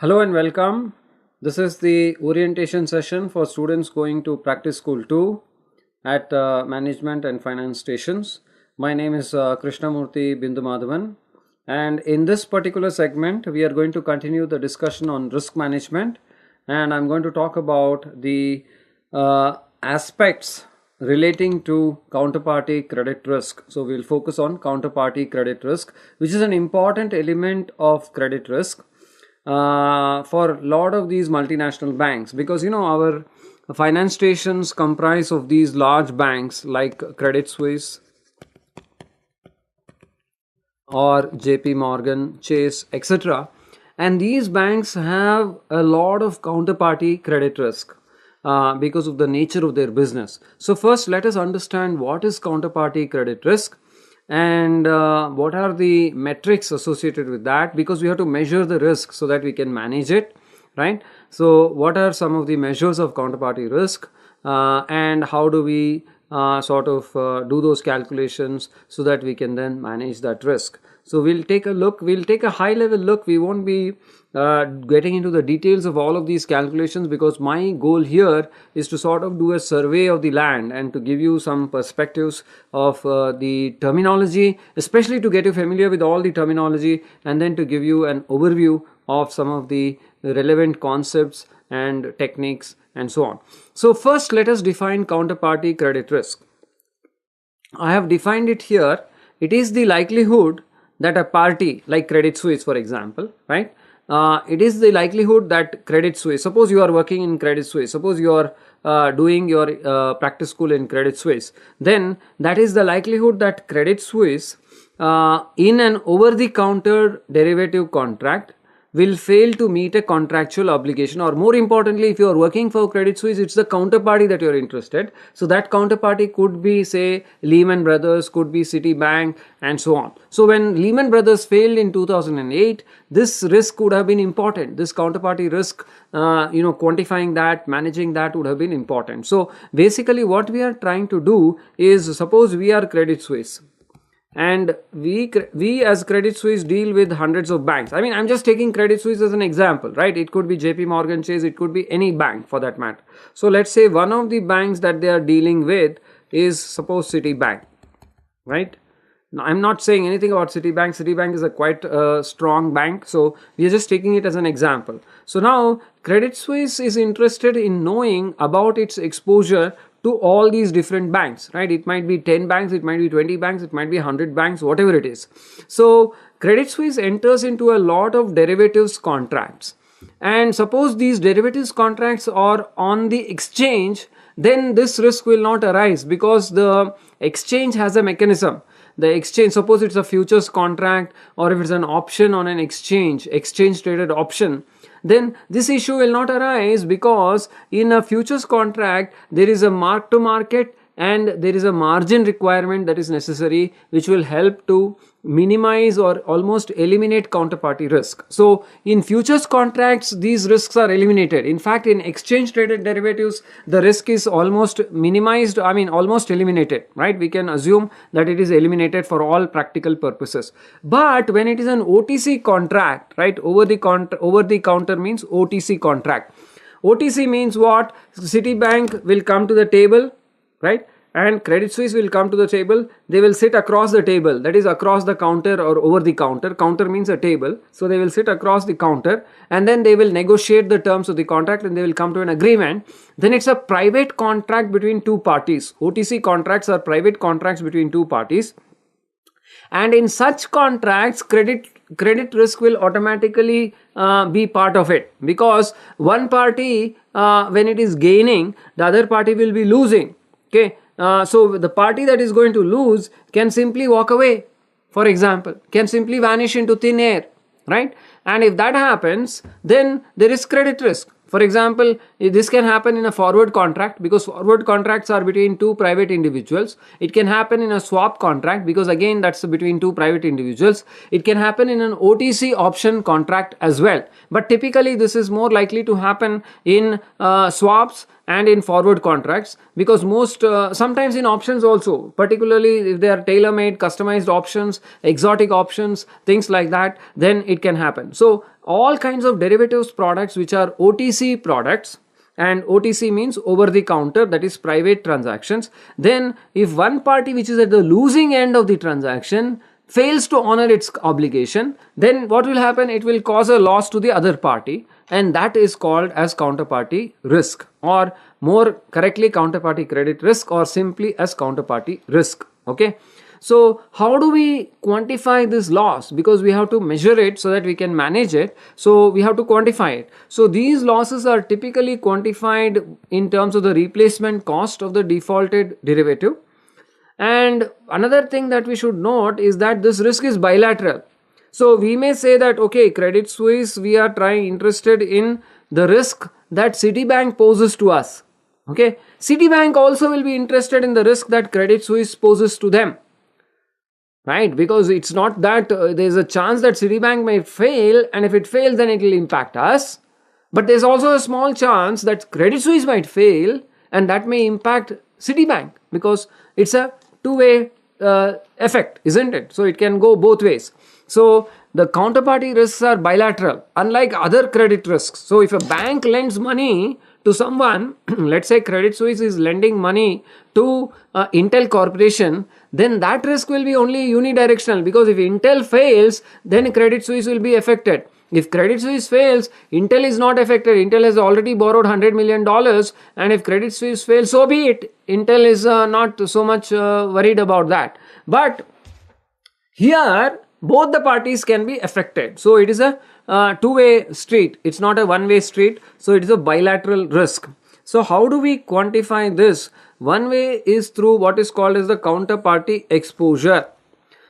Hello and welcome. This is the orientation session for students going to Practice School 2 at Management and Finance Stations. My name is Krishnamurthy Bindumadhavan, and in this particular segment we are going to continue the discussion on risk management, and I'm going to talk about the aspects relating to counterparty credit risk. So we'll focus on counterparty credit risk, which is an important element of credit risk for a lot of these multinational banks, because our finance stations comprise of these large banks like Credit Suisse or JP Morgan, Chase, etc. And these banks have a lot of counterparty credit risk because of the nature of their business. So first, let us understand what is counterparty credit risk and what are the metrics associated with that, because we have to measure the risk so that we can manage it, right? So what are some of the measures of counterparty risk and how do we do those calculations so that we can then manage that risk? So we'll take a high level look. We won't be getting into the details of all of these calculations, because my goal here is to sort of do a survey of the land and to give you some perspectives of the terminology, especially to get you familiar with all the terminology, and then to give you an overview of some of the relevant concepts and techniques and so on. So first, let us define counterparty credit risk. I have defined it here. It is the likelihood that a party like Credit Suisse, for example, right? It is the likelihood that Credit Suisse, suppose you are working in Credit Suisse, suppose you are doing your practice school in Credit Suisse, then that is the likelihood that Credit Suisse in an over-the-counter derivative contract will fail to meet a contractual obligation, or more importantly, if you are working for Credit Suisse, it's the counterparty that you are interested. So that counterparty could be, say, Lehman Brothers, could be Citibank, and so on. So when Lehman Brothers failed in 2008, this risk would have been important. This counterparty risk, quantifying that, managing that would have been important. So basically what we are trying to do is, suppose we are Credit Suisse, and we as Credit Suisse deal with hundreds of banks. I mean, I'm just taking Credit Suisse as an example, right? It could be JP Morgan Chase, it could be any bank for that matter. So let's say one of the banks that they are dealing with is, suppose, Citibank, right? Now, I'm not saying anything about Citibank. Citibank is a quite strong bank, so we are just taking it as an example. So now Credit Suisse is interested in knowing about its exposure to all these different banks, right? It might be 10 banks, it might be 20 banks, it might be 100 banks, whatever it is. So Credit Suisse enters into a lot of derivatives contracts, and suppose these derivatives contracts are on the exchange, then this risk will not arise, because the exchange has a mechanism. The exchange, suppose it's a futures contract, or if it's an option on an exchange traded option, then this issue will not arise, because in a futures contract there is a mark to market and there is a margin requirement that is necessary, which will help to minimize or almost eliminate counterparty risk. So in futures contracts, these risks are eliminated. In fact, in exchange traded derivatives, the risk is almost minimized, almost eliminated, right? We can assume that it is eliminated for all practical purposes. But when it is an OTC contract, right, over the counter means OTC contract. OTC means what? Citibank will come to the table, right? And Credit Suisse will come to the table. They will sit across the table, that is across the counter or over the counter. Counter means a table. So they will sit across the counter, and then they will negotiate the terms of the contract and they will come to an agreement. Then it's a private contract between two parties. OTC contracts are private contracts between two parties. And in such contracts, credit risk will automatically be part of it, because one party, when it is gaining, the other party will be losing. Okay. So the party that is going to lose can simply walk away, for example, can simply vanish into thin air, right? And if that happens, then there is credit risk. For example, this can happen in a forward contract, because forward contracts are between two private individuals. It can happen in a swap contract, because again that's between two private individuals. It can happen in an OTC option contract as well. But typically this is more likely to happen in swaps and in forward contracts, because most sometimes in options also, particularly if they are tailor made customized options, exotic options, things like that, then it can happen. So all kinds of derivatives products which are OTC products, and OTC means over the counter, that is private transactions. Then if one party which is at the losing end of the transaction fails to honor its obligation, then what will happen? It will cause a loss to the other party, and that is called as counterparty risk, or more correctly counterparty credit risk, or simply as counterparty risk. Okay. So how do we quantify this loss? Because we have to measure it so that we can manage it. So we have to quantify it. So these losses are typically quantified in terms of the replacement cost of the defaulted derivative. And another thing that we should note is that this risk is bilateral. So we may say that, okay, Credit Suisse, we are interested in the risk that Citibank poses to us. Okay, Citibank also will be interested in the risk that Credit Suisse poses to them. Right, because it's not that there's a chance that Citibank may fail, and if it fails then it will impact us, but there's also a small chance that Credit Suisse might fail and that may impact Citibank, because it's a two-way effect, isn't it? So it can go both ways. So the counterparty risks are bilateral, unlike other credit risks. So if a bank lends money to someone, let's say Credit Suisse is lending money to Intel Corporation, then that risk will be only unidirectional, because if Intel fails, then Credit Suisse will be affected. If Credit Suisse fails, Intel is not affected. Intel has already borrowed $100 million, and if Credit Suisse fails, so be it. Intel is not so much worried about that. But here, both the parties can be affected. So it is a two-way street. It's not a one-way street. So it is a bilateral risk. So how do we quantify this? One way is through what is called as the counterparty exposure.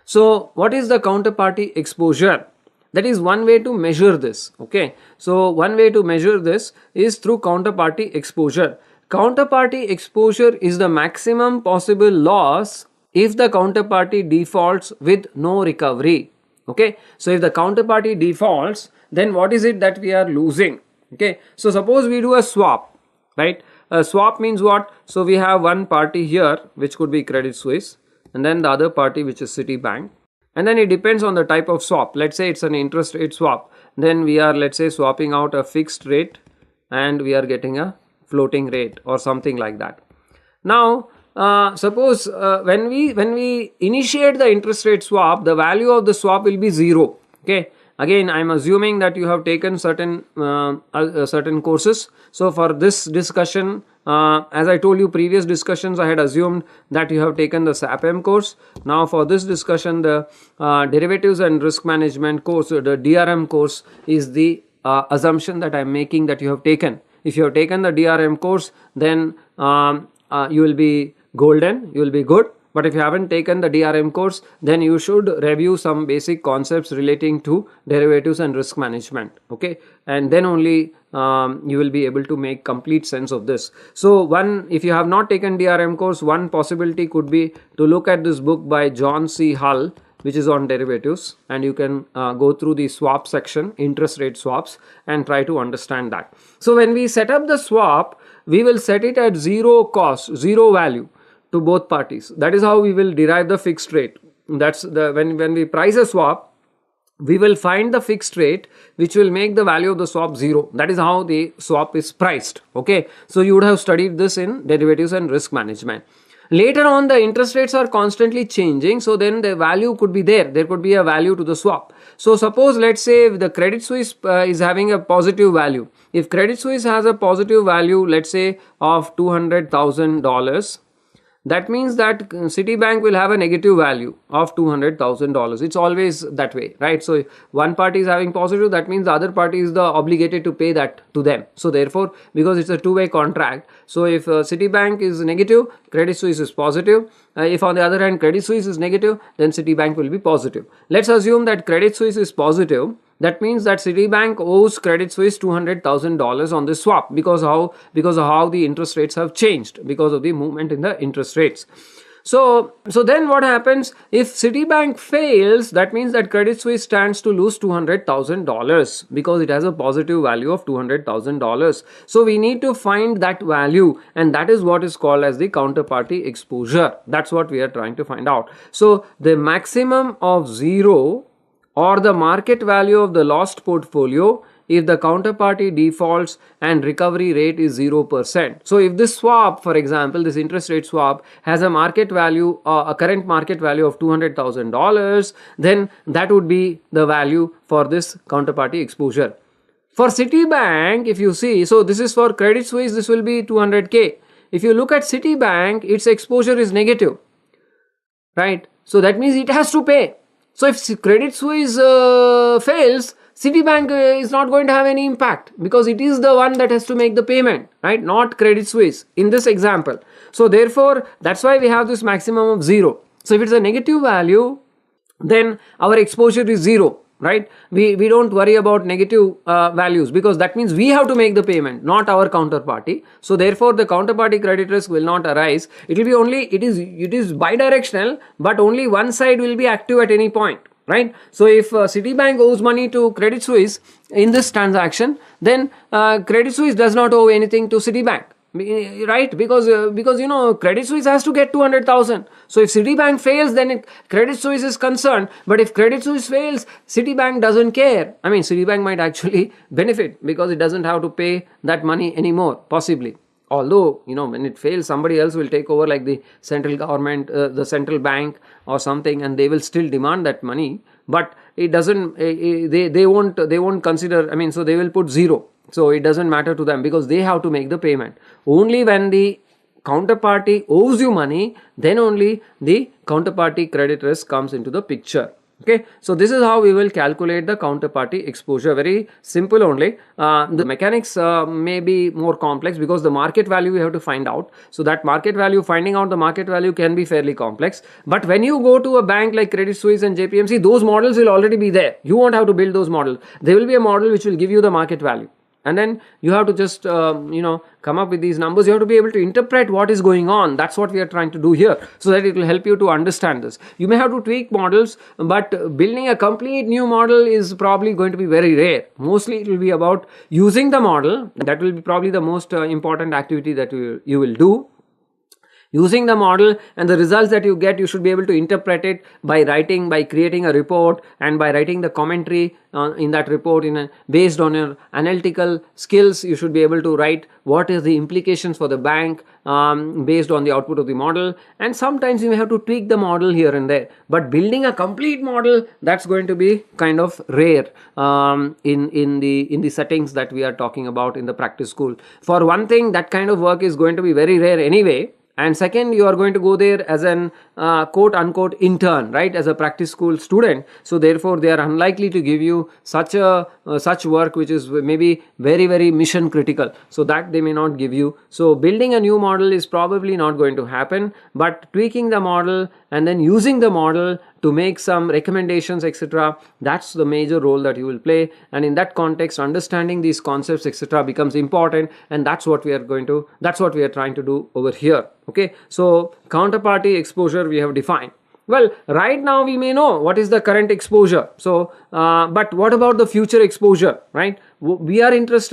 So what is the counterparty exposure? That is one way to measure this. Okay. So one way to measure this is through counterparty exposure. Counterparty exposure is the maximum possible loss if the counterparty defaults with no recovery. Okay. So if the counterparty defaults, then what is it that we are losing? Okay. So suppose we do a swap, right? A swap means what? So we have one party here, which could be Credit Suisse, and then the other party, which is Citibank. And then it depends on the type of swap. Let's say it's an interest rate swap. Then we are, let's say, swapping out a fixed rate and we are getting a floating rate or something like that. Now, suppose when we initiate the interest rate swap, the value of the swap will be 0. Okay. Again, I'm assuming that you have taken certain courses. So for this discussion, as I told you, previous discussions, I had assumed that you have taken the SAPM course. Now for this discussion, the derivatives and risk management course, the DRM course, is the assumption that I'm making that you have taken. If you have taken the DRM course, then you will be golden, you will be good. But if you haven't taken the DRM course, then you should review some basic concepts relating to derivatives and risk management. Okay, and then only you will be able to make complete sense of this. So if you have not taken DRM course, one possibility could be to look at this book by John C. Hull, which is on derivatives, and you can go through the swap section, interest rate swaps, and try to understand that. So when we set up the swap, we will set it at zero cost, zero value to both parties. That is how we will derive the fixed rate. That's when we price a swap, we will find the fixed rate which will make the value of the swap 0. That is how the swap is priced. Okay, so you would have studied this in derivatives and risk management. Later on, the interest rates are constantly changing, so then the value could be there could be a value to the swap. So suppose, let's say, if the Credit Suisse is having a positive value. If Credit Suisse has a positive value, let's say, of $200,000, that means that Citibank will have a negative value of $200,000. It's always that way, right? So if one party is having positive, that means the other party is obligated to pay that to them. So therefore, because it's a two-way contract, so if Citibank is negative, Credit Suisse is positive. If on the other hand Credit Suisse is negative, then Citibank will be positive. Let's assume that Credit Suisse is positive. That means that Citibank owes Credit Suisse $200,000 on this swap, because of how the interest rates have changed because of the movement in the interest rates. So then what happens if Citibank fails? That means that Credit Suisse stands to lose $200,000 because it has a positive value of $200,000. So we need to find that value, and that is what is called as the counterparty exposure. That's what we are trying to find out. So the maximum of zero or the market value of the lost portfolio if the counterparty defaults and recovery rate is 0%. So if this swap, for example, this interest rate swap has a market value, a current market value of $200,000, then that would be the value for this counterparty exposure. For Citibank, if you see, so this is for Credit Suisse, this will be 200K. If you look at Citibank, its exposure is negative, right? So that means it has to pay. So if Credit Suisse fails, Citibank is not going to have any impact because it is the one that has to make the payment, right? Not Credit Suisse in this example. So therefore, that's why we have this maximum of 0. So if it's a negative value, then our exposure is 0, right? We don't worry about negative values because that means we have to make the payment, not our counterparty. So therefore, the counterparty credit risk will not arise. It will be only, it is bidirectional, but only one side will be active at any point. Right? So if Citibank owes money to Credit Suisse in this transaction, then Credit Suisse does not owe anything to Citibank, right? Because Credit Suisse has to get 200,000. So if Citibank fails, then Credit Suisse is concerned. But if Credit Suisse fails, Citibank doesn't care. I mean, Citibank might actually benefit because it doesn't have to pay that money anymore, possibly. Although, when it fails, somebody else will take over, like the central government, the central bank or something, and they will still demand that money. But it doesn't, they won't consider, so they will put 0. So it doesn't matter to them because they have to make the payment. Only when the counterparty owes you money, then only the counterparty credit risk comes into the picture. Okay, so this is how we will calculate the counterparty exposure. Very simple only. The mechanics may be more complex because the market value we have to find out. So that market value, finding out the market value can be fairly complex. But when you go to a bank like Credit Suisse and JPMC, those models will already be there. You won't have to build those models. There will be a model which will give you the market value. And then you have to just, come up with these numbers. You have to be able to interpret what is going on. That's what we are trying to do here, so that it will help you to understand this. You may have to tweak models, but building a complete new model is probably going to be very rare. Mostly it will be about using the model. That will be probably the most important activity that you will do. Using the model, and the results that you get, you should be able to interpret it by creating a report, and by writing the commentary in that report based on your analytical skills. You should be able to write what is the implications for the bank based on the output of the model. And sometimes you may have to tweak the model here and there, but building a complete model, that's going to be kind of rare in the settings that we are talking about in the practice school. For one thing, that kind of work is going to be very rare anyway. And second, you are going to go there as an quote unquote intern, right, as a practice school student. So therefore, they are unlikely to give you such work which is maybe very, very mission critical. So that they may not give you. So building a new model is probably not going to happen, but tweaking the model and then using the model to make some recommendations, etc., that's the major role that you will play. And in that context, understanding these concepts, etc., becomes important, and that's what we are trying to do over here. Okay, so counterparty exposure we have defined. Well, right now we may know what is the current exposure. So, but what about the future exposure, right? We are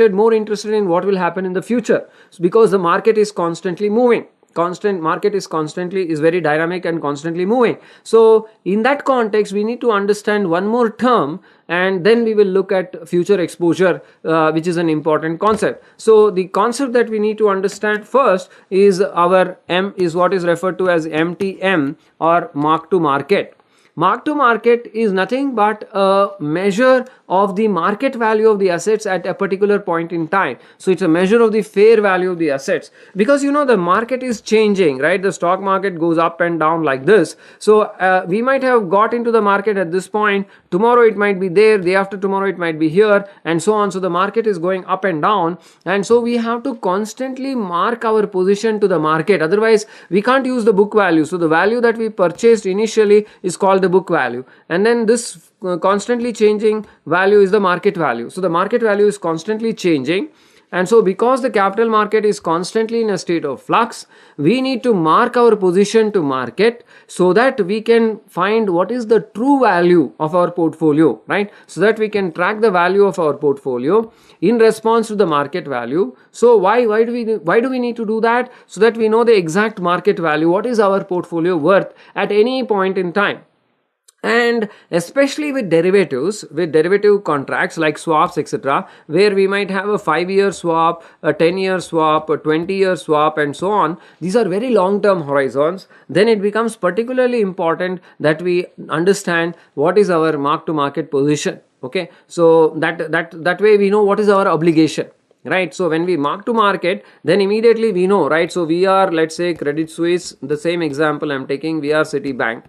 more interested in what will happen in the future, because the market is constantly moving. Market is very dynamic and constantly moving. So in that context, we need to understand one more term, and then we will look at future exposure, which is an important concept. So the concept that we need to understand first is what is referred to as MTM, or mark to market. Mark to market is nothing but a measure of the market value of the assets at a particular point in time. So it's a measure of the fair value of the assets, because the market is changing, right? The stock market goes up and down like this. So we might have got into the market at this point. Tomorrow it might be there, day after tomorrow it might be here, and so on. So the market is going up and down, and so we have to constantly mark our position to the market. Otherwise, we can't use the book value. So the value that we purchased initially is called the book value, and then this constantly changing value is the market value. So the market value is constantly changing, And so because the capital market is constantly in a state of flux, we need to mark our position to market so that we can find what is the true value of our portfolio, right? So that we can track the value of our portfolio in response to the market value. So why do we need to do that? So that we know the exact market value, what is our portfolio worth at any point in time. And especially with derivatives, with derivative contracts like swaps, etc., where we might have a 5-year swap, a 10-year swap, a 20-year swap, and so on. These are very long-term horizons. Then it becomes particularly important that we understand what is our mark-to-market position. Okay, so that way we know what is our obligation. Right, so when we mark to market, then immediately we know, right? So we are, let's say, Credit Suisse, the same example I'm taking, we are Citibank.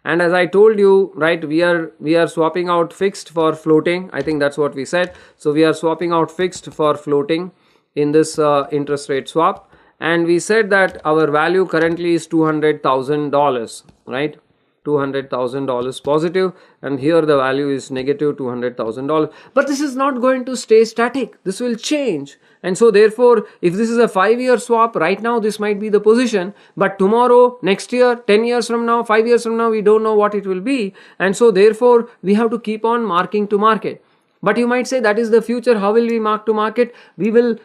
And as I told you, right, we are swapping out fixed for floating. I think that's what we said. So we are swapping out fixed for floating in this interest rate swap. And we said that our value currently is $200,000, right? $200,000 positive, and here the value is negative $200,000. But this is not going to stay static. This will change. And so therefore, if this is a 5-year swap, right now this might be the position, but tomorrow, next year, 10 years from now, 5 years from now, we don't know what it will be. And so therefore, we have to keep on marking to market. But you might say that is the future. How will we mark to market? We will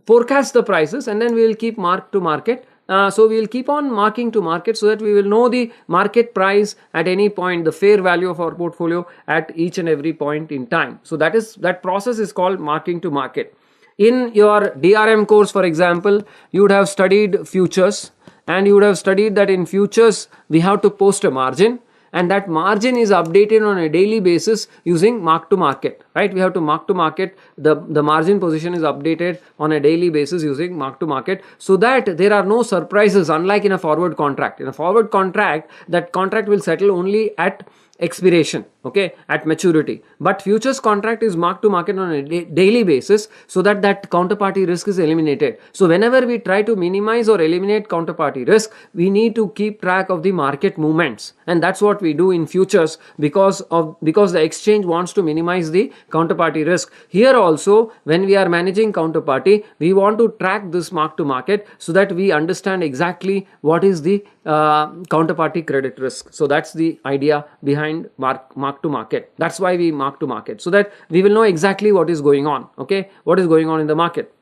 forecast the prices and then we will keep mark to market. So we will keep on marking to market so that we will know the market price at any point, the fair value of our portfolio at each and every point in time. So that process is called marking to market. In your DRM course, for example, you would have studied futures, and you would have studied that in futures we have to post a margin, and that margin is updated on a daily basis using mark to market, right? We have to mark to market, the margin position is updated on a daily basis using mark to market, so that there are no surprises, unlike in a forward contract. In a forward contract, that contract will settle only at expiration, okay, at maturity. But futures contract is marked to market on a daily basis, so that counterparty risk is eliminated. So whenever we try to minimize or eliminate counterparty risk, we need to keep track of the market movements, and that's what we do in futures because the exchange wants to minimize the counterparty risk. Here also, when we are managing counterparty, we want to track this mark to market so that we understand exactly what is the counterparty credit risk. So that's the idea behind mark to market. That's why we mark to market, so that we will know exactly what is going on, okay, what is going on in the market.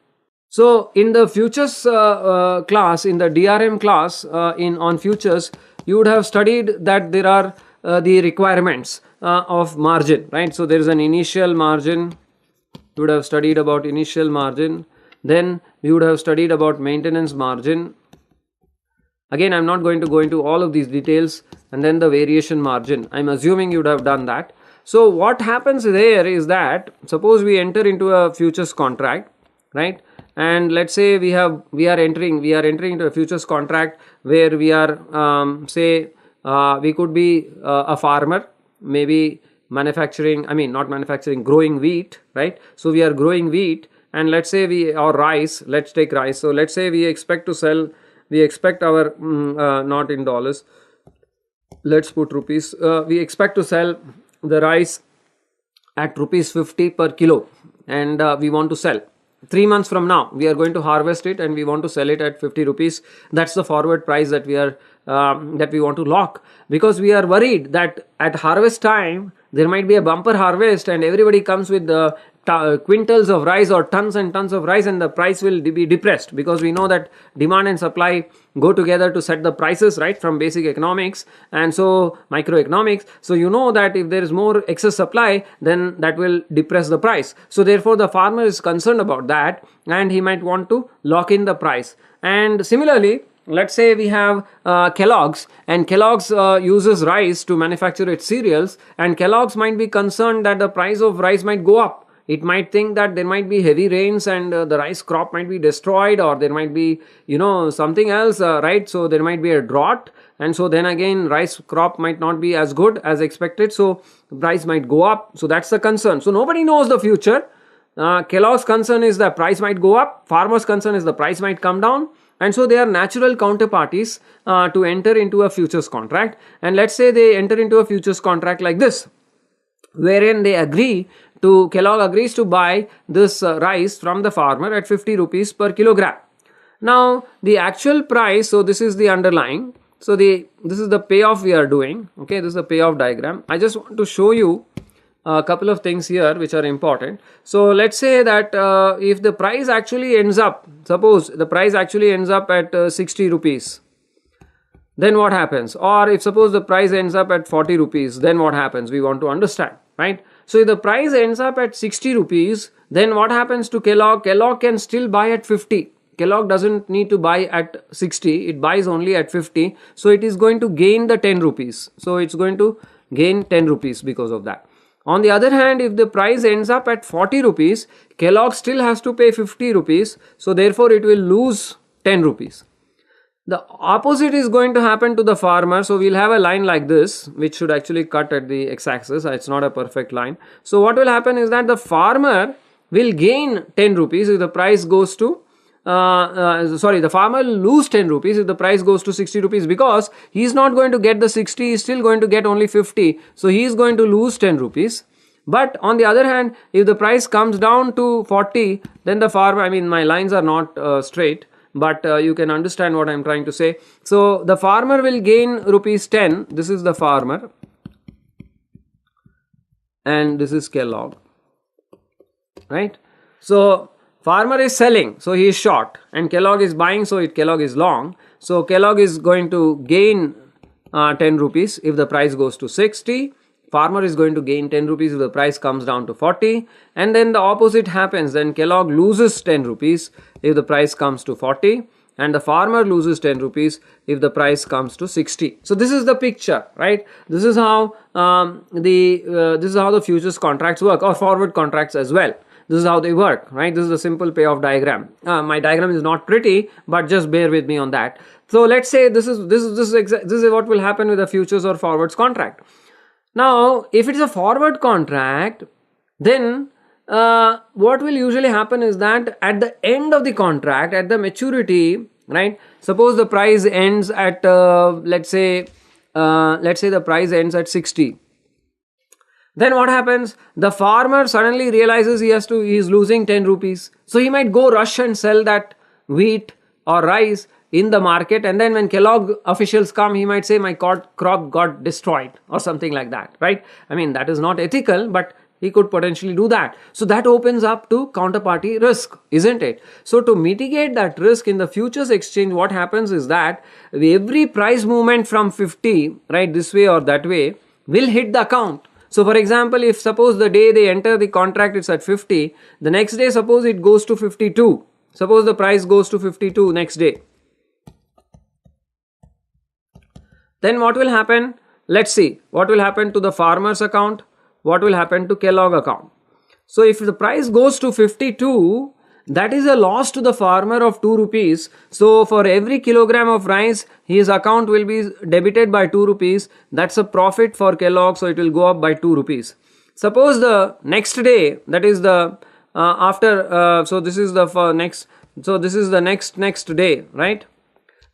So in the futures class, in the DRM class, on futures, you would have studied that there are the requirements of margin, right? So there is an initial margin. You would have studied about initial margin. Then you would have studied about maintenance margin. Again, I'm not going to go into all of these details. And then the variation margin. I'm assuming you would have done that. So what happens there is that, suppose we enter into a futures contract, right? And let's say we are entering into a futures contract where we are we could be a farmer, maybe growing wheat, right? So we are growing wheat, and let's say rice. Let's take rice. So let's say we expect our not in dollars. Let's put rupees. We expect to sell the rice at rupees 50 per kilo, and we want to sell 3 months from now. We are going to harvest it and we want to sell it at 50 rupees. That's the forward price that we want to lock, because we are worried that at harvest time there might be a bumper harvest and everybody comes with the quintals of rice or tons and tons of rice, and the price will be depressed, because we know that demand and supply go together to set the prices, right, from basic economics and so microeconomics. So you know that if there is more excess supply, then that will depress the price. So therefore the farmer is concerned about that, and he might want to lock in the price. And similarly, let's say we have Kellogg's, and Kellogg's uses rice to manufacture its cereals, and Kellogg's might be concerned that the price of rice might go up. It might think that there might be heavy rains and the rice crop might be destroyed, or there might be, something else, right? So there might be a drought, and so then again rice crop might not be as good as expected, so price might go up. So that's the concern. So nobody knows the future. Kellogg's concern is the price might go up. Farmer's concern is the price might come down. And so they are natural counterparties to enter into a futures contract. And let's say they enter into a futures contract like this, wherein they agree to Kellogg agrees to buy this rice from the farmer at 50 rupees per kilogram. Now the actual price, so this is the underlying, so this is the payoff we are doing. Okay, this is the payoff diagram. I just want to show you a couple of things here which are important. So let's say that if the price actually ends up, suppose the price actually ends up at 60 rupees, then what happens? Or if suppose the price ends up at 40 rupees, then what happens? We want to understand, right? So if the price ends up at 60 rupees, then what happens to Kellogg? Kellogg can still buy at 50. Kellogg doesn't need to buy at 60, it buys only at 50. So it is going to gain the 10 rupees. So it's going to gain 10 rupees because of that. On the other hand, if the price ends up at 40 rupees, Kellogg still has to pay 50 rupees. So therefore it will lose 10 rupees. The opposite is going to happen to the farmer. So we'll have a line like this, which should actually cut at the x-axis. It's not a perfect line. So what will happen is that the farmer will gain 10 rupees if the price goes to the farmer will lose 10 rupees if the price goes to 60 rupees, because he is not going to get the 60, he is still going to get only 50. So he is going to lose 10 rupees. But on the other hand, if the price comes down to 40, then the farmer, my lines are not straight, but you can understand what I am trying to say. So the farmer will gain rupees 10. This is the farmer and this is Kellogg, right? So farmer is selling, so he is short, and Kellogg is buying, so Kellogg is long. So Kellogg is going to gain 10 rupees if the price goes to 60. Farmer is going to gain 10 rupees if the price comes down to 40. And then the opposite happens, then Kellogg loses 10 rupees if the price comes to 40. And the farmer loses 10 rupees if the price comes to 60. So this is the picture, right? This is how the futures contracts work, or forward contracts as well. This is how they work, right? This is a simple payoff diagram. My diagram is not pretty, but just bear with me on that. So let's say this is what will happen with a futures or forwards contract. Now, if it is a forward contract, then what will usually happen is that at the end of the contract, at the maturity, right? Suppose the price ends at let's say the price ends at 60. Then what happens? The farmer suddenly realizes he is losing 10 rupees. So he might go rush and sell that wheat or rice in the market, and then when Kellogg officials come, he might say my crop got destroyed or something like that, right? That is not ethical, but he could potentially do that. So that opens up to counterparty risk, isn't it? So to mitigate that risk in the futures exchange, what happens is that every price movement from 50, right, this way or that way, will hit the account. So for example, if suppose the day they enter the contract it's at 50, the next day suppose it goes to 52. Suppose the price goes to 52 next day. Then what will happen? Let's see what will happen to the farmer's account, what will happen to Kellogg account. So if the price goes to 52, that is a loss to the farmer of 2 rupees. So for every kilogram of rice, his account will be debited by 2 rupees. That's a profit for Kellogg, so it will go up by 2 rupees. Suppose the next day, that is the this is the next day, right?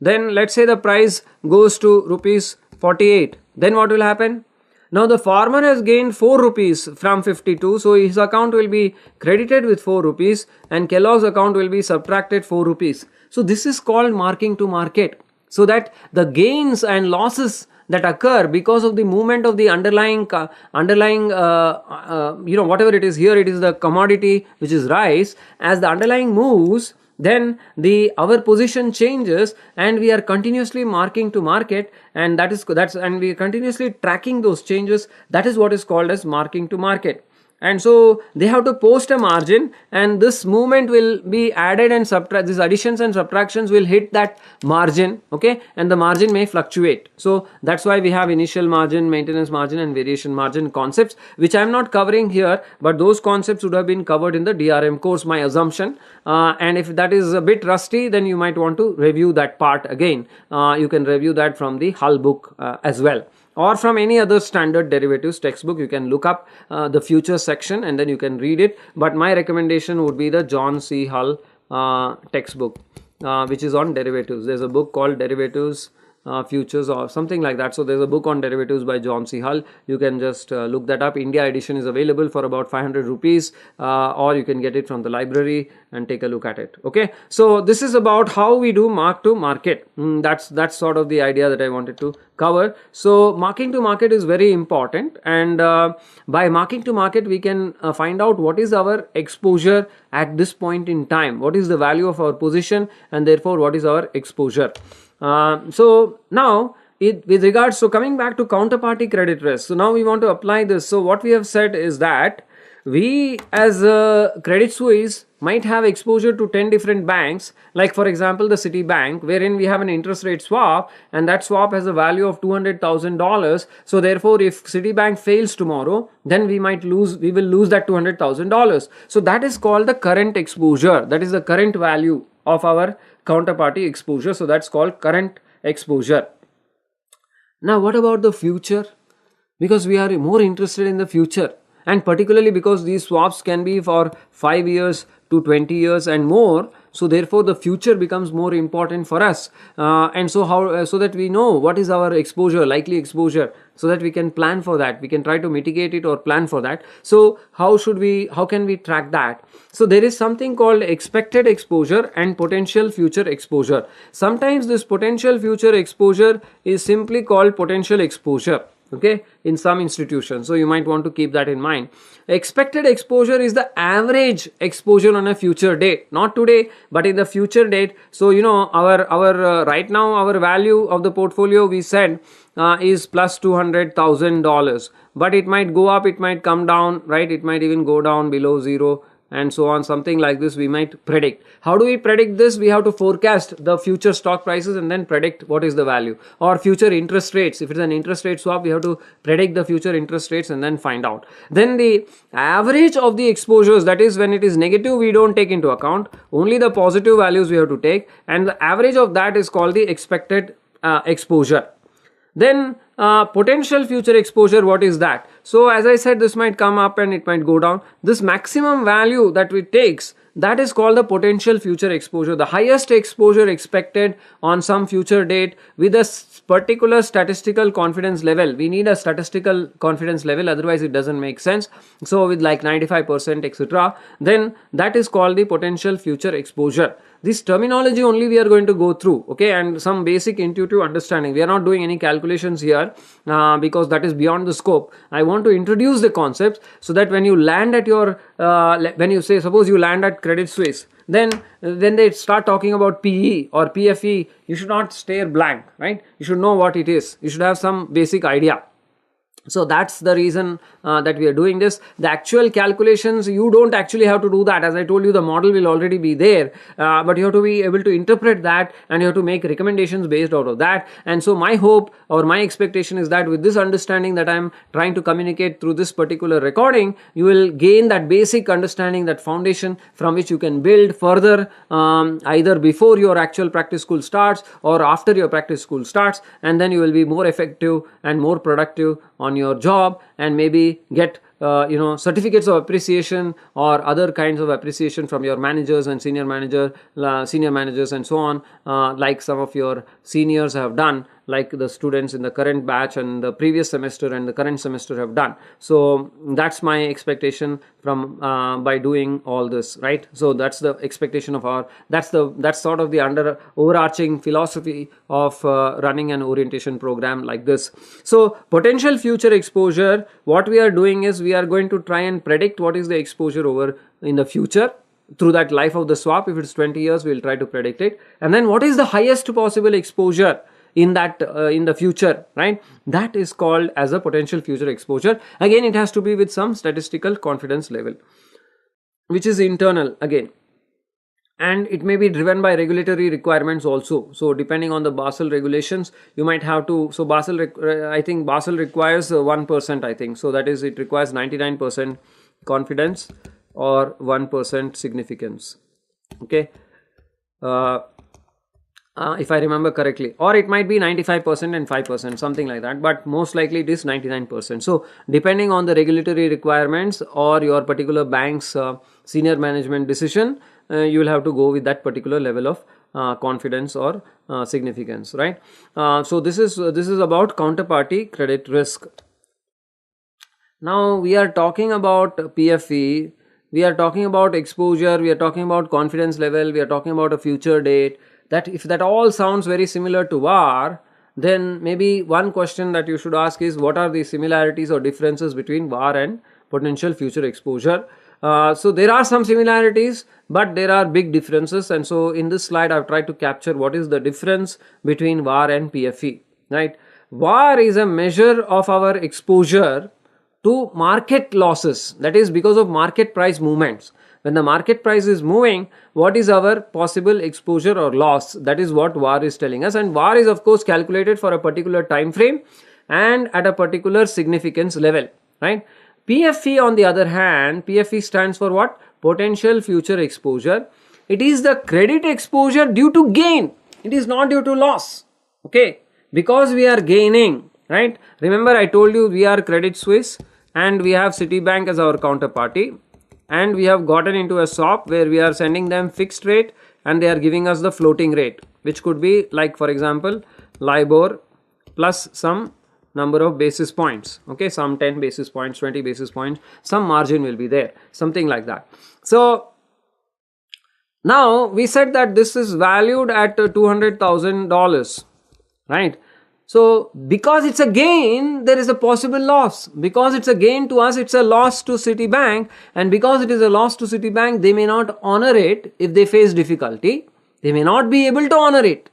Then let's say the price goes to rupees 48. Then what will happen? Now the farmer has gained 4 rupees from 52, so his account will be credited with 4 rupees and Kellogg's account will be subtracted 4 rupees. So this is called marking to market, so that the gains and losses that occur because of the movement of the underlying whatever it is, here it is the commodity which is rice, as the underlying moves, then our position changes and we are continuously marking to market, and and we are continuously tracking those changes. That is what is called as marking to market. And so they have to post a margin, and this movement will be added and these additions and subtractions will hit that margin, okay, and the margin may fluctuate. So that's why we have initial margin, maintenance margin and variation margin concepts, which I am not covering here, but those concepts would have been covered in the DRM course, my assumption. And if that is a bit rusty, then you might want to review that part again. You can review that from the Hull book as well, or from any other standard derivatives textbook. You can look up the futures section and then you can read it. But my recommendation would be the John C. Hull textbook, which is on derivatives. There's a book called Derivatives futures or something like that. So there's a book on derivatives by John C. Hull. You can just look that up. India edition is available for about 500 rupees, or you can get it from the library and take a look at it. Okay, so this is about how we do mark to market. That's sort of the idea that I wanted to cover. So marking to market is very important, and by marking to market we can find out what is our exposure at this point in time, what is the value of our position, and therefore what is our exposure. So now with regards, so coming back to counterparty credit risk, so now we want to apply this. So what we have said is that we as Credit Suisse might have exposure to 10 different banks, like for example the Citibank, wherein we have an interest rate swap, and that swap has a value of $200,000. So therefore if Citibank fails tomorrow, then we will lose that $200,000. So that is called the current exposure, that is the current value of our counterparty exposure. So that's called current exposure. Now what about the future? Because we are more interested in the future, and particularly because these swaps can be for 5 years to 20 years and more, so therefore the future becomes more important for us, and so that we know what is our exposure, likely exposure, so that we can plan for that, we can try to mitigate it or plan for that. So how can we track that? So there is something called expected exposure and potential future exposure. Sometimes this potential future exposure is simply called potential exposure, okay, in some institutions. So you might want to keep that in mind. Expected exposure is the average exposure on a future date, not today but in the future date. So our right now our value of the portfolio we said is plus $200,000, but it might go up, it might come down, right? It might even go down below zero, and so on, something like this we might predict. How do we predict this? We have to forecast the future stock prices and then predict what is the value, or future interest rates. If it's an interest rate swap, we have to predict the future interest rates and then find out. Then the average of the exposures, that is when it is negative we don't take into account, only the positive values we have to take, and the average of that is called the expected exposure. Then potential future exposure, what is that? So as I said, this might come up and it might go down. This maximum value that it takes, that is called the potential future exposure, the highest exposure expected on some future date with a particular statistical confidence level. We need a statistical confidence level, otherwise it doesn't make sense. So with like 95% etc., then that is called the potential future exposure. This terminology only we are going to go through, okay, and some basic intuitive understanding. We are not doing any calculations here because that is beyond the scope. I want to introduce the concepts so that when you land at your when you say, suppose you land at Credit Suisse, then they start talking about PE or PFE, you should not stare blank, right? You should know what it is. You should have some basic idea. So that's the reason that we are doing this. The actual calculations, you don't actually have to do that. As I told you, the model will already be there, but you have to be able to interpret that, and you have to make recommendations based out of that. And so my hope or my expectation is that with this understanding that I'm trying to communicate through this particular recording, you will gain that basic understanding, that foundation from which you can build further, either before your actual practice school starts or after your practice school starts, and then you will be more effective and more productive on your job, and maybe get certificates of appreciation or other kinds of appreciation from your managers and senior managers and so on, like some of your seniors have done, like the students in the current batch and the previous semester and the current semester have done. So that's my expectation from by doing all this, right? So that's the expectation of that's sort of the overarching philosophy of running an orientation program like this. So potential future exposure, what we are doing is we are going to try and predict what is the exposure over in the future through that life of the swap. If it's 20 years, we'll try to predict it. And then what is the highest possible exposure in that in the future, right? That is called as a potential future exposure. Again, it has to be with some statistical confidence level, which is internal again, and it may be driven by regulatory requirements also. So depending on the Basel regulations, you might have to, so I think Basel requires 1%, I think. So that is, it requires 99% confidence or 1% significance, okay, if I remember correctly, or it might be 95% and 5%, something like that, but most likely it is 99%. So depending on the regulatory requirements or your particular bank's senior management decision, you will have to go with that particular level of confidence or significance, right? So this is about counterparty credit risk. Now we are talking about PFE, we are talking about exposure, we are talking about confidence level, we are talking about a future date. That if that all sounds very similar to VAR, then maybe one question that you should ask is, what are the similarities or differences between VAR and potential future exposure? So there are some similarities, but there are big differences, and so in this slide I've tried to capture what is the difference between VAR and PFE, right? VAR is a measure of our exposure to market losses, that is because of market price movements. When the market price is moving, what is our possible exposure or loss? That is what VAR is telling us, and VAR is of course calculated for a particular time frame and at a particular significance level, right? PFE on the other hand, PFE stands for what? Potential future exposure. It is the credit exposure due to gain, it is not due to loss, okay? Because we are gaining, right? Remember I told you we are Credit Suisse and we have Citibank as our counterparty, and we have gotten into a swap where we are sending them fixed rate and they are giving us the floating rate, which could be like, for example, LIBOR plus some number of basis points, okay, some 10 basis points, 20 basis points, some margin will be there, something like that. So now we said that this is valued at $200,000, right? So because it's a gain, there is a possible loss. Because it's a gain to us, it's a loss to Citibank, and because it is a loss to Citibank, they may not honor it if they face difficulty. They may not be able to honor it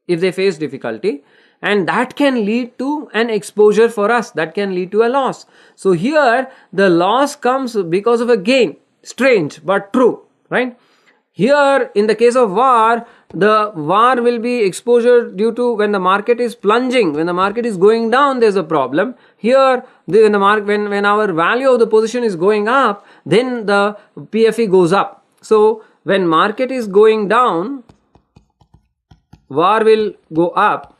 if they face difficulty, and that can lead to an exposure for us, that can lead to a loss. So here the loss comes because of a gain. Strange but true, right? Here in the case of VAR, the VAR will be exposure due to when the market is plunging, when the market is going down, there's a problem. Here when our value of the position is going up, then the PFE goes up. So when market is going down, VAR will go up.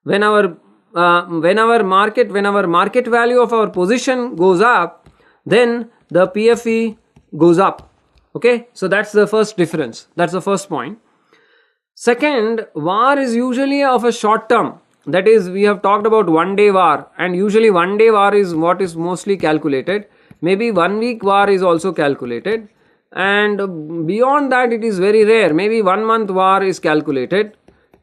When our market value of our position goes up, then the PFE goes up. Okay, so that's the first difference. That's the first point. Second, VAR is usually of a short term. That is, we have talked about 1 day VAR, and usually 1 day VAR is what is mostly calculated. Maybe 1 week VAR is also calculated, and beyond that it is very rare. Maybe 1 month VAR is calculated.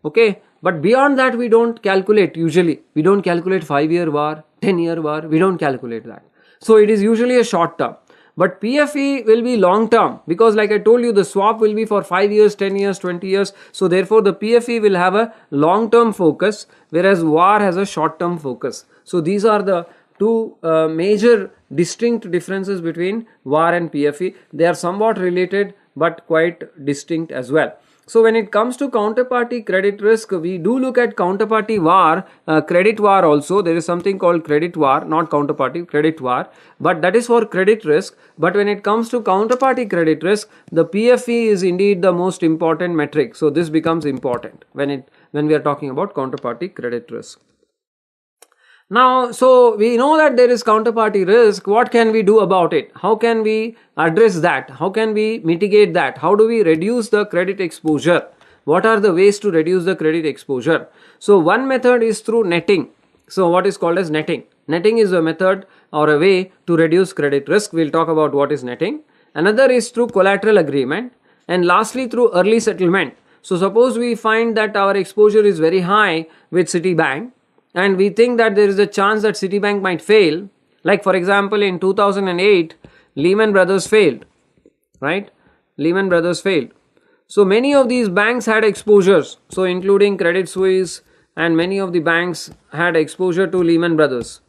Okay, but beyond that we don't calculate usually. We don't calculate 5-year VAR, 10-year VAR, we don't calculate that. So it is usually a short term. But PFE will be long term, because like I told you, the swap will be for 5 years, 10 years, 20 years. So therefore the PFE will have a long term focus, whereas VAR has a short term focus. So these are the two major distinct differences between VAR and PFE. They are somewhat related but quite distinct as well. So when it comes to counterparty credit risk, we do look at counterparty VAR, credit VAR also. There is something called credit VAR, not counterparty, credit VAR, but that is for credit risk. But when it comes to counterparty credit risk, the PFE is indeed the most important metric. So this becomes important when we are talking about counterparty credit risk. Now, so we know that there is counterparty risk. What can we do about it? How can we address that? How can we mitigate that? How do we reduce the credit exposure? What are the ways to reduce the credit exposure? So one method is through netting. So what is called as netting? Netting is a method or a way to reduce credit risk. We'll talk about what is netting. Another is through collateral agreement, and lastly through early settlement. So suppose we find that our exposure is very high with Citibank, and we think that there is a chance that Citibank might fail. Like for example, in 2008, Lehman Brothers failed, right? Lehman Brothers failed. So many of these banks had exposures. So including Credit Suisse, and many of the banks had exposure to Lehman Brothers.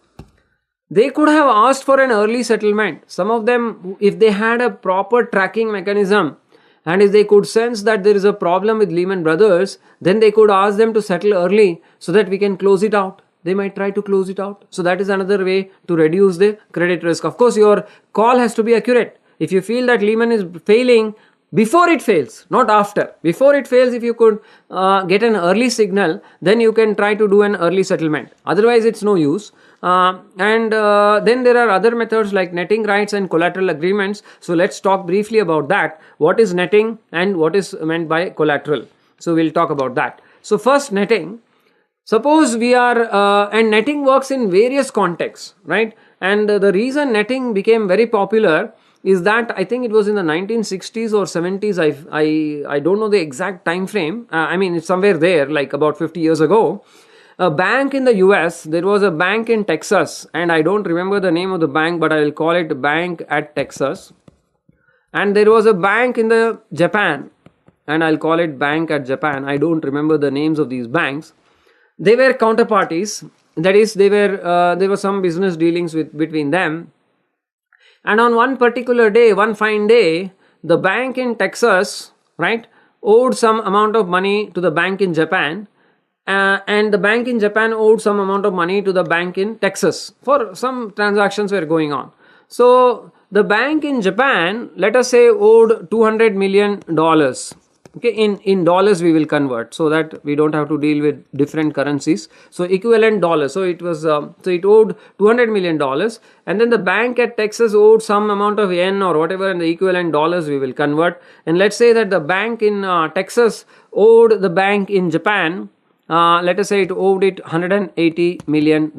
They could have asked for an early settlement. Some of them, if they had a proper tracking mechanism, and if they could sense that there is a problem with Lehman Brothers, then they could ask them to settle early so that we can close it out. They might try to close it out. So that is another way to reduce the credit risk. Of course, your call has to be accurate. If you feel that Lehman is failing, before it fails, not after. Before it fails, if you could get an early signal, then you can try to do an early settlement. Otherwise, it's no use. Then there are other methods like netting rights and collateral agreements. So let's talk briefly about that. What is netting and what is meant by collateral? So we'll talk about that. So first, netting. Suppose we are, and netting works in various contexts, right? And the reason netting became very popular is that I think it was in the 1960s or 70s. I don't know the exact time frame. I mean, it's somewhere there, like about 50 years ago. A bank in the US, there was a bank in Texas, and I don't remember the name of the bank, but I will call it Bank at Texas. And there was a bank in the Japan, and I'll call it Bank at Japan. I don't remember the names of these banks. They were counterparties. That is, there were some business dealings between them. And on one particular day, one fine day, the bank in Texas, right, owed some amount of money to the bank in Japan, and the bank in Japan owed some amount of money to the bank in Texas for some transactions were going on. So the bank in Japan, let us say, owed $200 million. Okay, in dollars we will convert so that we don't have to deal with different currencies. So equivalent dollars. So it was so it owed $200 million, and then the bank at Texas owed some amount of yen or whatever, and the equivalent dollars we will convert. And let's say that the bank in Texas owed the bank in Japan. Let us say it owed it $180 million.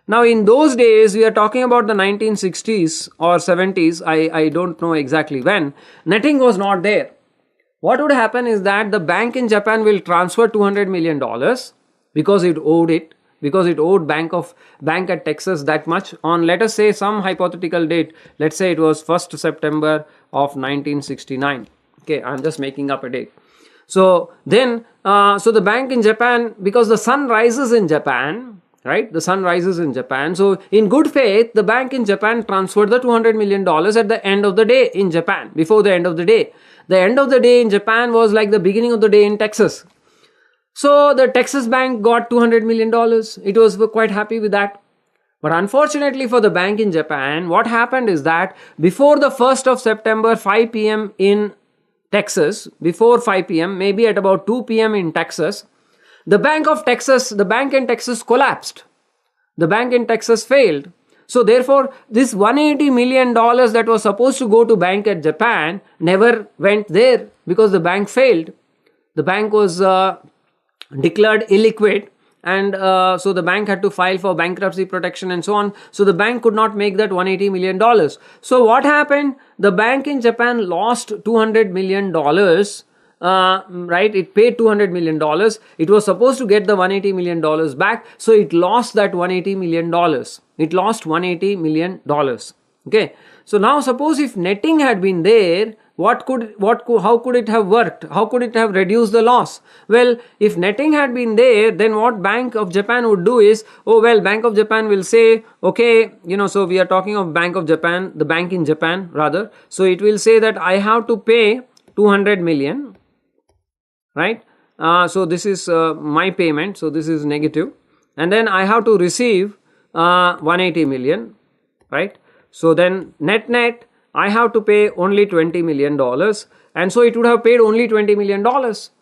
Now in those days, we are talking about the 1960s or 70s. I don't know exactly when. Netting was not there. What would happen is that the bank in Japan will transfer $200 million because it owed it, because it owed bank at Texas that much on, let us say, some hypothetical date. Let's say it was 1st September of 1969. Okay, I'm just making up a date. So then, so the bank in Japan, because the sun rises in Japan, right? The sun rises in Japan. So in good faith, the bank in Japan transferred the $200 million at the end of the day in Japan, before the end of the day. The end of the day in Japan was like the beginning of the day in Texas. So the Texas bank got $200 million. It was quite happy with that. But unfortunately for the bank in Japan, what happened is that before the 1st of September, 5 p.m. in Texas, before 5 p.m., maybe at about 2 p.m. in Texas, the bank in Texas collapsed. The bank in Texas failed. So therefore, this $180 million that was supposed to go to bank at Japan never went there because the bank failed. The bank was declared illiquid, and so the bank had to file for bankruptcy protection and so on. So the bank could not make that $180 million. So what happened? The bank in Japan lost $200 million. Right, it paid $200 million. It was supposed to get the $180 million back, so it lost that $180 million. It lost $180 million. Okay, so now suppose if netting had been there, how could it have worked? How could it have reduced the loss? Well, if netting had been there, then what Bank of Japan would do is, oh well, Bank of Japan will say, okay, so we are talking of Bank of Japan, the bank in Japan rather. So it will say that I have to pay 200 million. Right, so this is my payment, so this is negative, and then I have to receive 180 million, right? So then net I have to pay only $20 million, and so it would have paid only $20 million.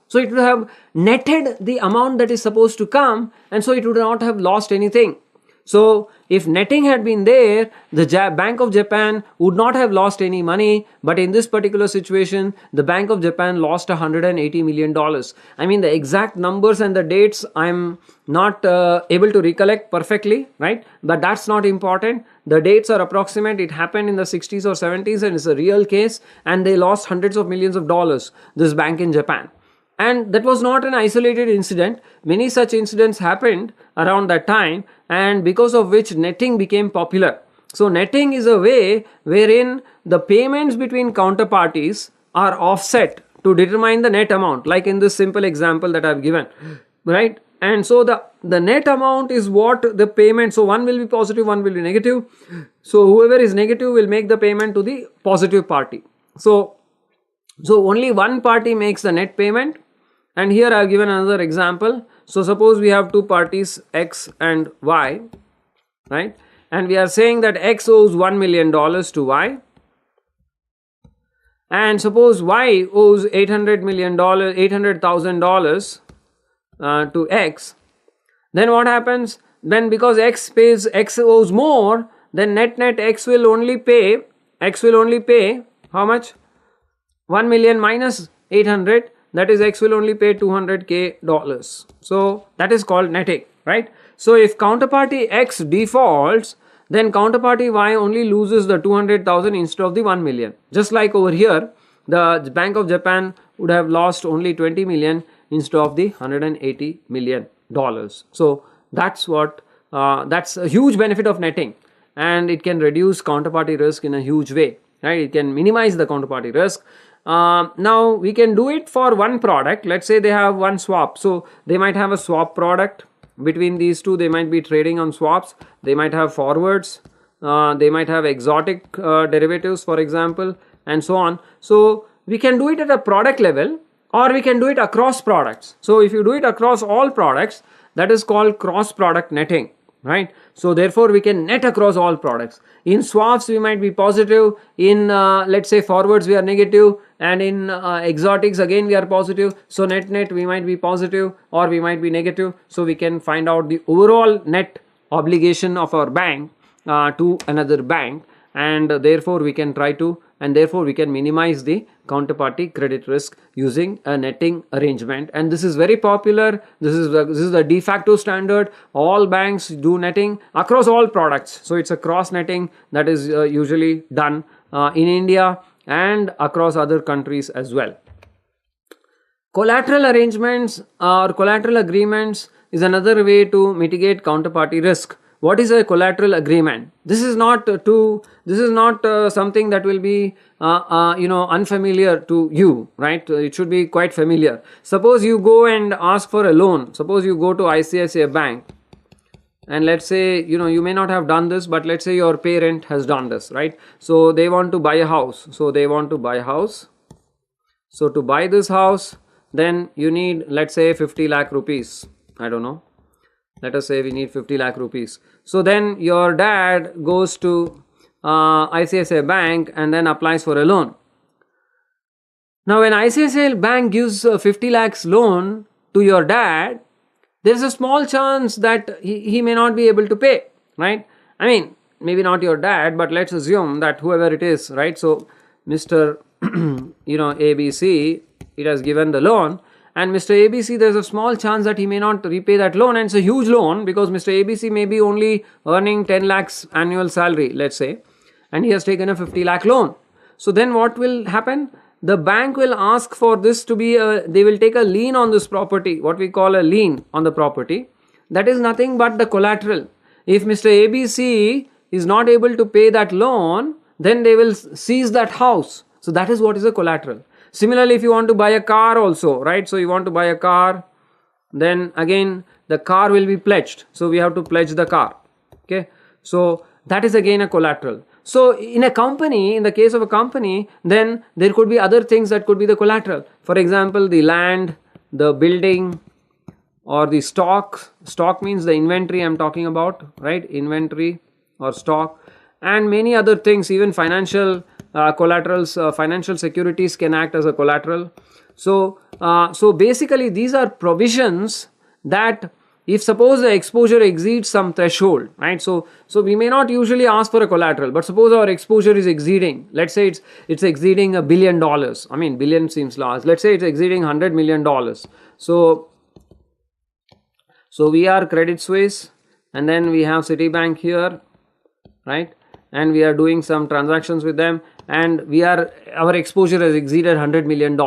So it would have netted the amount that is supposed to come, and so it would not have lost anything. So if netting had been there, the Bank of Japan would not have lost any money, but in this particular situation, the Bank of Japan lost $180 million. I mean, the exact numbers and the dates I'm not able to recollect perfectly, right? But that's not important. The dates are approximate. It happened in the 60s or 70s, and it's a real case, and they lost hundreds of millions of dollars, this bank in Japan. And that was not an isolated incident. Many such incidents happened around that time, and because of which netting became popular. So netting is a way wherein the payments between counterparties are offset to determine the net amount, like in this simple example that I've given, right? And so the net amount is what the payment, so one will be positive, one will be negative. So whoever is negative will make the payment to the positive party. So only one party makes the net payment. And here I have given another example. So suppose we have two parties, X and Y, right? And we are saying that X owes $1 million to Y. And suppose Y owes $800,000 to X. Then what happens? Then because X owes more, then net X will only pay how much? 1 million minus 800. that is X will only pay $200K. So that is called netting, right? So if counterparty X defaults, then counterparty Y only loses the 200,000 instead of the 1 million. Just like over here, the Bank of Japan would have lost only 20 million instead of the $180 million. So that's what that's a huge benefit of netting, and it can reduce counterparty risk in a huge way, right? It can minimize the counterparty risk. Now we can do it for one product. Let's say they have one swap, so they might have a swap product. Between these two, they might be trading on swaps. They might have forwards. They might have exotic derivatives, for example, and so on. So we can do it at a product level, or we can do it across products. So if you do it across all products, that is called cross product netting, right? So therefore we can net across all products. In swaps we might be positive, in let's say forwards we are negative, and in exotics again we are positive. So net we might be positive or we might be negative. So we can find out the overall net obligation of our bank to another bank, and therefore we can minimize the counterparty credit risk using a netting arrangement. And this is very popular. This is the de facto standard. All banks do netting across all products. So it's a cross netting that is usually done in India and across other countries as well. Collateral arrangements or collateral agreements is another way to mitigate counterparty risk. What is a collateral agreement? This is not something that will be unfamiliar to you, right? It should be quite familiar. Suppose you go and ask for a loan. Suppose you go to ICICI Bank, and let's say you may not have done this, but let's say your parent has done this, right? So they want to buy a house. So to buy this house, then you need, let's say, 50 lakh rupees. I don't know. Let us say we need 50 lakh rupees. So then your dad goes to ICICI Bank and then applies for a loan. Now when ICICI Bank gives 50 lakhs loan to your dad, there is a small chance that he may not be able to pay, right? I mean, maybe not your dad, but let's assume that whoever it is, right? So Mr. ABC, it has given the loan. And Mr. ABC, there's a small chance that he may not repay that loan, and it's a huge loan because Mr. ABC may be only earning 10 lakhs annual salary, let's say, and he has taken a 50 lakh loan. So then what will happen? The bank will ask for this to be they will take a lien on this property, what we call a lien on the property. That is nothing but the collateral. If Mr. ABC is not able to pay that loan, then they will seize that house. So that is what is a collateral. Similarly, if you want to buy a car also, right? So you want to buy a car, then again the car will be pledged. So we have to pledge the car. Okay. So that is again a collateral. So in a company, in the case of a company, then there could be other things that could be the collateral. For example, the land, the building, or the stock. Stock means the inventory I'm talking about, right? Inventory or stock, and many other things, even financial collaterals, financial securities can act as a collateral. So basically these are provisions that if suppose the exposure exceeds some threshold, right? So we may not usually ask for a collateral, but suppose our exposure is exceeding, let's say it's exceeding $1 billion. I mean, billion seems large. Let's say it's exceeding $100 million. So we are Credit Suisse, and then we have Citibank here, right? And we are doing some transactions with them, and our exposure has exceeded $100 million.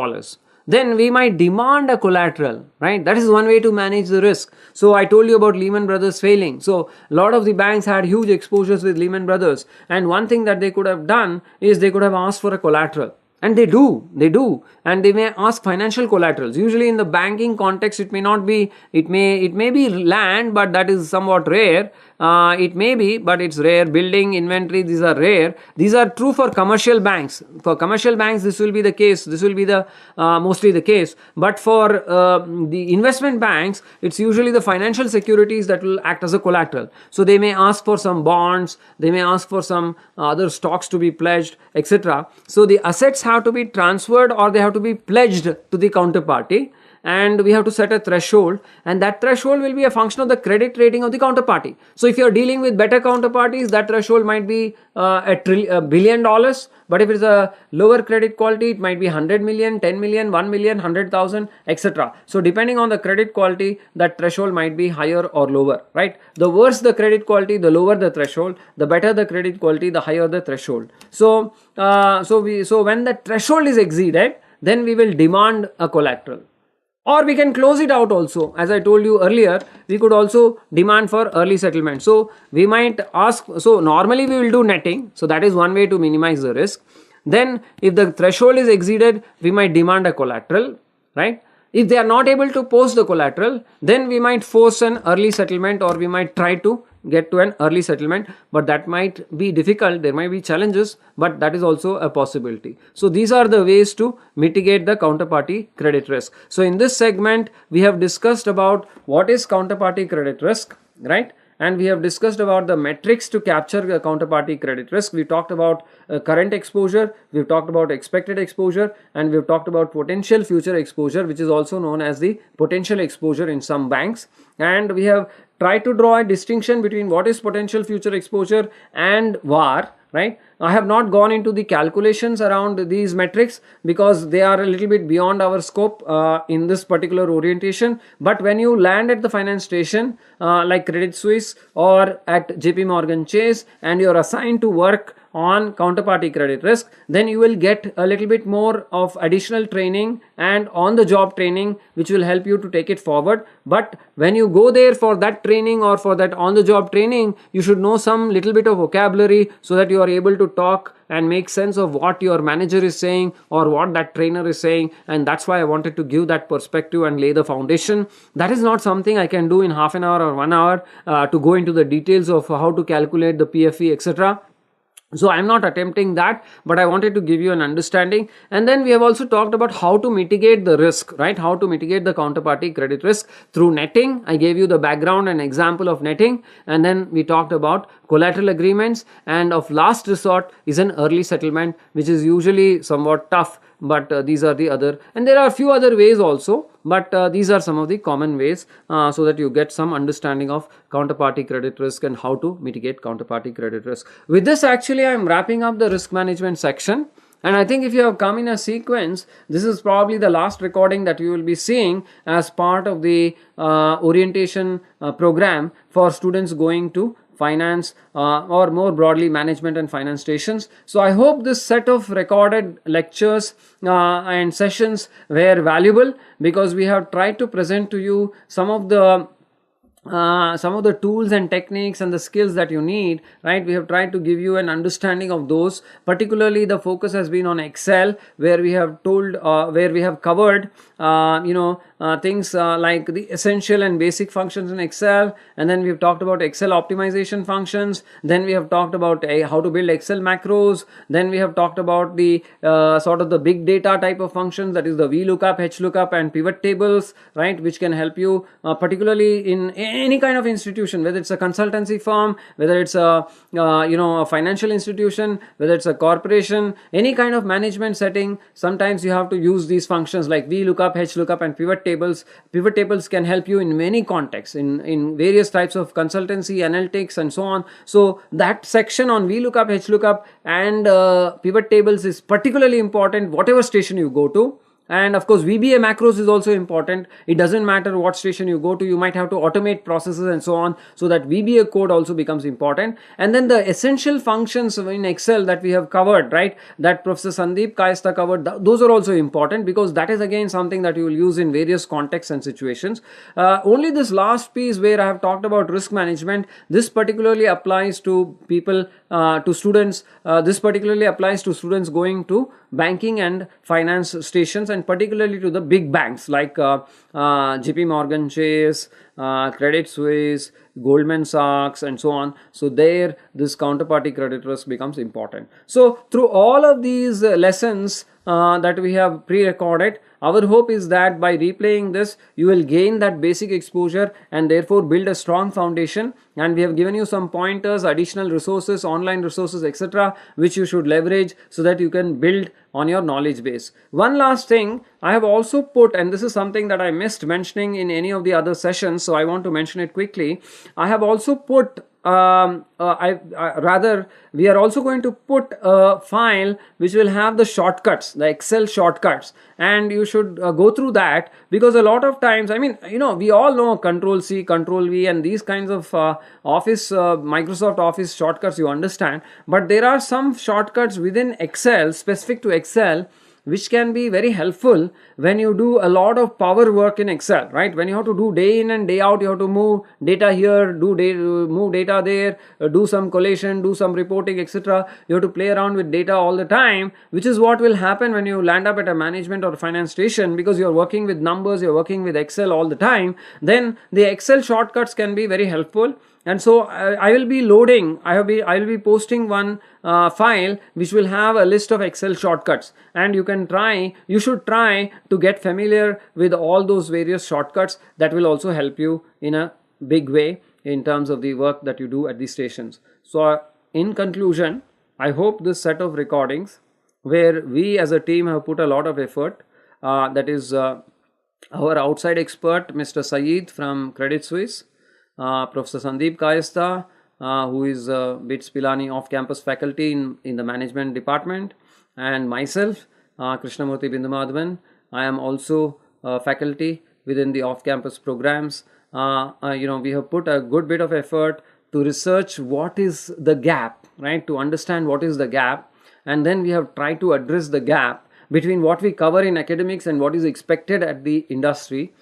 Then we might demand a collateral, right? That is one way to manage the risk. So I told you about Lehman Brothers failing. So a lot of the banks had huge exposures with Lehman Brothers, and one thing that they could have done is they could have asked for a collateral. And they do, and they may ask financial collaterals. Usually in the banking context, it may not be, it may be land, but that is somewhat rare. It may be, but it's rare. Building, inventory, these are rare. These are true for commercial banks. For commercial banks, this will be the case. This will be the mostly the case. But for the investment banks, it's usually the financial securities that will act as a collateral. So they may ask for some bonds. They may ask for some other stocks to be pledged, etc. So the assets have to be transferred or they have to be pledged to the counterparty. and we have to set a threshold, and that threshold will be a function of the credit rating of the counterparty. So if you are dealing with better counterparties, that threshold might be $1 billion, but if it's a lower credit quality, it might be 100 million, 10 million, 1 million, 100,000, etc. So depending on the credit quality, that threshold might be higher or lower, right? The worse the credit quality, the lower the threshold. The better the credit quality, the higher the threshold. So when the threshold is exceeded, then we will demand a collateral, or we can close it out also. As I told you earlier, we could also demand for early settlement. So we might ask, so normally we will do netting, so that is one way to minimize the risk. Then if the threshold is exceeded, we might demand a collateral, right? If they are not able to post the collateral, then we might force an early settlement, or we might try to get to an early settlement, but that might be difficult. There might be challenges, but that is also a possibility. So these are the ways to mitigate the counterparty credit risk. So in this segment, we have discussed about what is counterparty credit risk, right? And we have discussed about the metrics to capture the counterparty credit risk. We talked about current exposure, we've talked about expected exposure, and we've talked about potential future exposure, which is also known as the potential exposure in some banks. And we have tried to draw a distinction between what is potential future exposure and VAR, right? I have not gone into the calculations around these metrics because they are a little bit beyond our scope in this particular orientation. But when you land at the finance station like Credit Suisse or at JP Morgan Chase, and you're assigned to work on counterparty credit risk, then you will get a little bit more of additional training and on the job training, which will help you to take it forward. But when you go there for that training or for that on the job training, you should know some little bit of vocabulary so that you are able to talk and make sense of what your manager is saying or what that trainer is saying. And that's why I wanted to give that perspective and lay the foundation. That is not something I can do in half an hour or 1 hour to go into the details of how to calculate the PFE, etc. So I'm not attempting that, but I wanted to give you an understanding. And then we have also talked about how to mitigate the risk, right? How to mitigate the counterparty credit risk through netting. I gave you the background and example of netting. And then we talked about collateral agreements, and of last resort is an early settlement, which is usually somewhat tough, but these are the other, and there are a few other ways also, but these are some of the common ways so that you get some understanding of counterparty credit risk and how to mitigate counterparty credit risk. With this, actually, I am wrapping up the risk management section. And I think if you have come in a sequence, this is probably the last recording that you will be seeing as part of the orientation program for students going to finance or more broadly management and finance stations. So I hope this set of recorded lectures and sessions were valuable, because we have tried to present to you some of the tools and techniques and the skills that you need, right? We have tried to give you an understanding of those. Particularly the focus has been on Excel, where we have covered things like the essential and basic functions in Excel, and then we have talked about Excel optimization functions. Then we have talked about how to build Excel macros. Then we have talked about the sort of the big data type of functions, that is the VLOOKUP, HLOOKUP, and pivot tables, right, which can help you particularly in any kind of institution, whether it's a consultancy firm, whether it's a a financial institution, whether it's a corporation, any kind of management setting. Sometimes you have to use these functions like VLOOKUP, HLOOKUP, and pivot tables. Pivot tables can help you in many contexts, in various types of consultancy, analytics, and so on. So that section on VLOOKUP, HLOOKUP, and pivot tables is particularly important whatever station you go to. And of course, VBA macros is also important. It doesn't matter what station you go to, you might have to automate processes and so on, so that VBA code also becomes important. And then the essential functions in Excel that we have covered, right, that Professor Sandeep Kayastha covered, those are also important, because that is again something that you will use in various contexts and situations. Only this last piece where I have talked about risk management, this particularly applies to people, to students. This particularly applies to students going to banking and finance stations, and particularly to the big banks like JP Morgan Chase, Credit Suisse, Goldman Sachs, and so on. So there, this counterparty credit risk becomes important. So through all of these lessons, that we have pre-recorded. Our hope is that by replaying this, you will gain that basic exposure and therefore build a strong foundation. And we have given you some pointers, additional resources, online resources, etc., which you should leverage so that you can build on your knowledge base. One last thing I have also put, and this is something that I missed mentioning in any of the other sessions, so I want to mention it quickly. I have also put we are also going to put a file which will have the shortcuts, the Excel shortcuts, and you should go through that, because a lot of times, I mean, we all know Control C, Control V, and these kinds of Microsoft Office shortcuts you understand, but there are some shortcuts within Excel, specific to Excel, which can be very helpful when you do a lot of power work in Excel, right? When you have to do day in and day out, you have to move data here, move data there, do some collation, do some reporting, etc. You have to play around with data all the time, which is what will happen when you land up at a management or finance station, because you're working with numbers, you're working with Excel all the time. Then the Excel shortcuts can be very helpful. And so I will be loading, I will be posting one file which will have a list of Excel shortcuts, and you should try to get familiar with all those various shortcuts. That will also help you in a big way in terms of the work that you do at the stations. So in conclusion, I hope this set of recordings, where we as a team have put a lot of effort, that is our outside expert Mr. Saeed from Credit Suisse, Professor Sandeep Kayastha, who is BITS Pilani off-campus faculty in the management department, and myself, Krishnamurthy Bindumadhavan. I am also faculty within the off-campus programs. We have put a good bit of effort to research what is the gap, right? To understand what is the gap, and then we have tried to address the gap between what we cover in academics and what is expected at the industry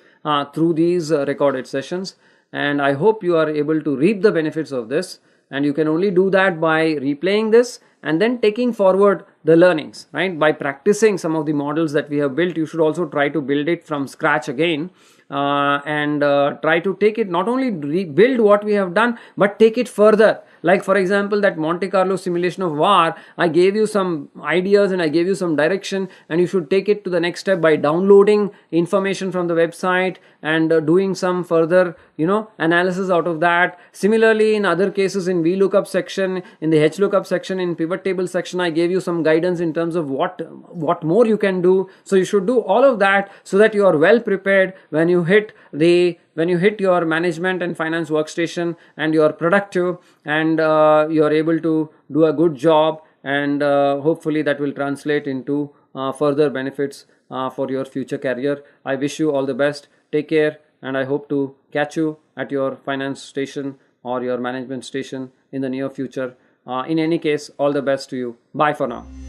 through these recorded sessions. And I hope you are able to reap the benefits of this, and you can only do that by replaying this and then taking forward the learnings, right? By practicing some of the models that we have built. You should also try to build it from scratch again, and try to take it, not only rebuild what we have done, but take it further. Like, for example, that Monte Carlo simulation of VAR, I gave you some ideas and I gave you some direction, and you should take it to the next step by downloading information from the website and doing some further, analysis out of that. Similarly, in other cases, in VLOOKUP section, in the HLOOKUP section, in pivot table section, I gave you some guidance in terms of what more you can do. So you should do all of that so that you are well prepared when you hit your management and finance workstation, and you are productive, and you are able to do a good job, and hopefully that will translate into further benefits for your future career. I wish you all the best. Take care, and I hope to catch you at your finance station or your management station in the near future. In any case, all the best to you. Bye for now.